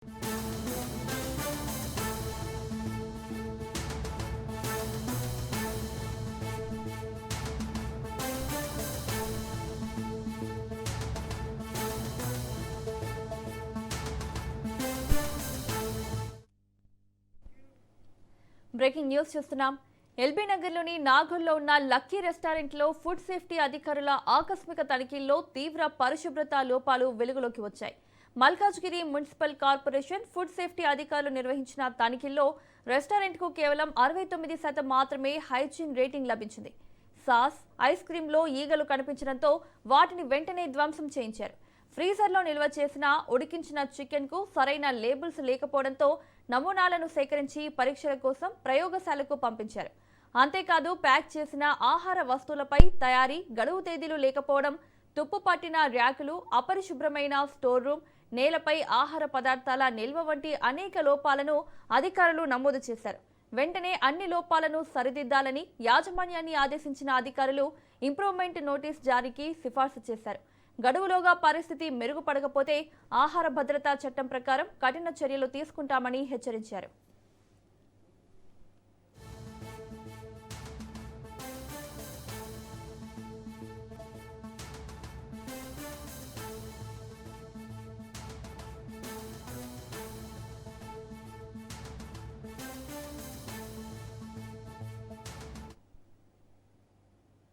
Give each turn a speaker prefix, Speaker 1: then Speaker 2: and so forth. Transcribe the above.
Speaker 1: Breaking news చూస్తున్నాం. LB నగర్లోని నాగోల్లో ఉన్న లక్కీ రెస్టారెంట్లో ఫుడ్ సేఫ్టీ అధికారుల ఆకస్మిక తనిఖీల్లో తీవ్ర పరిశుభ్రత లోపాలు వెలుగులోకి వచ్చాయి. Malkajgiri municipal corporation food safety అధికారులు నిర్వహించిన తనిఖీల్లో రెస్టారెంట్కు కేవలం 69% మాత్రమే హైజీన్ రేటింగ్ లభించింది. సాస్, ఐస్ క్రీంలో ఈగలు కనిపించడంతో వాటిని వెంటనే ధ్వంసం చేయించారు. ఫ్రీజర్లో నిల్వ చేసిన ఉడికించిన చికెన్కు సరైన లేబుల్స్ లేకపోవడంతో నమూనాలను సేకరించి పరీక్షల కోసం ప్రయోగశాలకు పంపించారు. అంతేకాదు ప్యాక్ చేసిన ఆహార వస్తువులపై తయారీ గడువు తేదీలు లేకపోవడం, తుప్పు పట్టిన ర్యాకులు, అపరిశుభ్రమైన స్టోర్ రూమ్, నేలపై ఆహార పదార్థాల నిల్వ వంటి అనేక లోపాలను అధికారులు నమోదు చేశారు. వెంటనే అన్ని లోపాలను సరిదిద్దాలని యాజమాన్యాన్ని ఆదేశించిన అధికారులు ఇంప్రూవ్మెంట్ నోటీస్ జారీకి సిఫార్సు చేశారు. గడువులోగా పరిస్థితి మెరుగుపడకపోతే ఆహార భద్రతా చట్టం ప్రకారం కఠిన చర్యలు తీసుకుంటామని హెచ్చరించారు.